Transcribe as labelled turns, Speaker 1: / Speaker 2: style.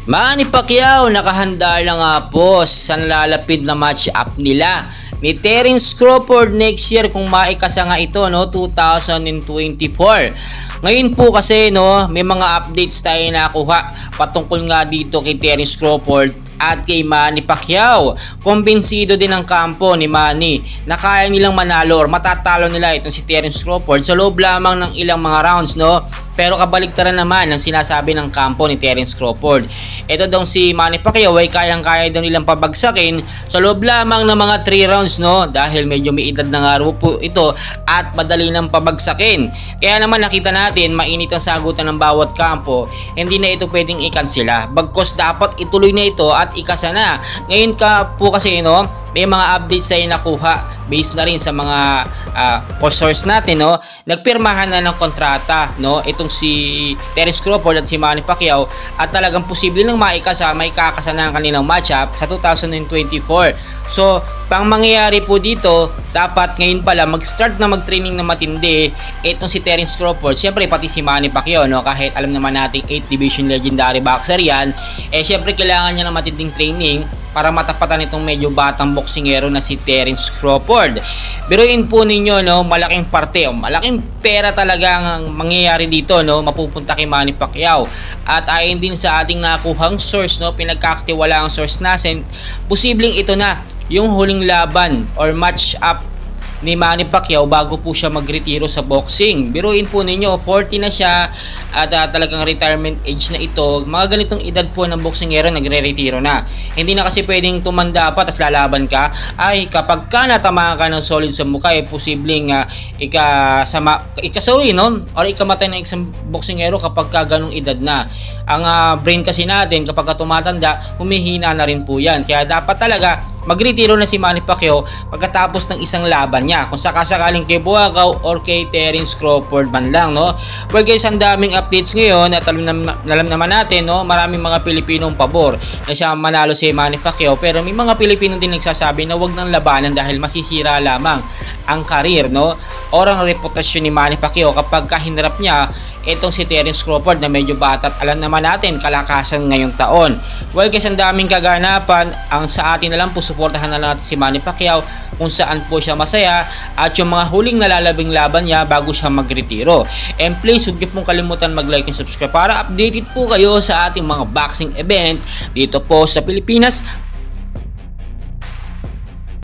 Speaker 1: Manny Pacquiao nakahanda na nga po sa nalalapit na match-up nila ni Terence Crawford next year kung maikasa nga ito, no, 2024. Ngayon po kasi, no, may mga updates tayo nakuha patungkol nga dito kay Terence Crawford at kay Manny Pacquiao. Kumbinsido din ang kampo ni Manny na kaya nilang manalo or matatalo nila itong si Terence Crawford sa loob lamang ng ilang mga rounds, no. Pero kabaligtaran naman ang sinasabi ng kampo ni Terence Crawford. Ito daw si Manny Pacquiao ay kayang-kaya daw nilang pabagsakin sa loob lamang ng mga 3 rounds, no, dahil medyo may edad na nga po ito at madali nang pabagsakin. Kaya naman nakita natin mainit ang sagutan ng bawat kampo. Hindi na ito pwedeng ikansela, bagkos dapat ituloy na ito at ikasa na. Ngayon ka po kasi, no, may mga updates tayo nakuha based na rin sa mga source natin, no. Nagpirmahan na ng kontrata, no, itong si Terence Crawford at si Manny Pacquiao at talagang posible nang maikasa na ang kanilang matchup sa 2024. So, pang mangyayari po dito, dapat ngayon pala mag-start na mag-training na matindi itong si Terence Crawford. Siyempre pati si Manny Pacquiao, no, kahit alam naman natin 8 division legendary boxer yan, siyempre kailangan niya ng matinding training para matapatan itong medyo batang boksingero na si Terence Crawford. Biruin po ninyo, no, malaking parte o malaking pera talaga ang mangyayari dito, no, mapupunta kay Manny Pacquiao. At ayon din sa ating nakuhang source, no, pinagkakatiwala ang source natin, posibleng ito na yung huling laban or match up ni Manny Pacquiao bago po siya magretiro sa boxing. Biruin po ninyo, 40 na siya at talagang retirement age na ito. Mga ganitong edad po ng boksingero nagre-retiro na. Hindi na kasi pwedeng tumanda pa tapos lalaban ka. Ay kapag ka natamaan ka ng solid sa mukha, posibleng ikasawi, no, or ikamatay ng isang boksingero kapag ka ganong edad na. Ang brain kasi natin kapag ka tumatanda, humihina na rin po yan. Kaya dapat talaga magretiro na si Manny Pacquiao pagkatapos ng isang laban niya, kung sakasakaling kay Buakaw or kay Terence Crawford man lang, no. Well guys, ang daming updates ngayon at alam naman natin, no, maraming mga Pilipinong pabor na siya manalo si Manny Pacquiao, pero may mga Pilipino din nagsasabi na wag nang labanan dahil masisira lamang ang karir, no, or ang reputasyon ni Manny Pacquiao kapag kahinarap niya itong si Terence Crawford na medyo bata at alam naman natin kalakasan ngayong taon. Well guys, ang daming kaganapan. Ang sa atin na lang po, suportahan na lang natin si Manny Pacquiao kung saan po siya masaya at yung mga huling nalalabing laban niya bago siya magretiro. And please, huwag niyo pong kalimutan mag-like and subscribe para updated po kayo sa ating mga boxing event dito po sa Pilipinas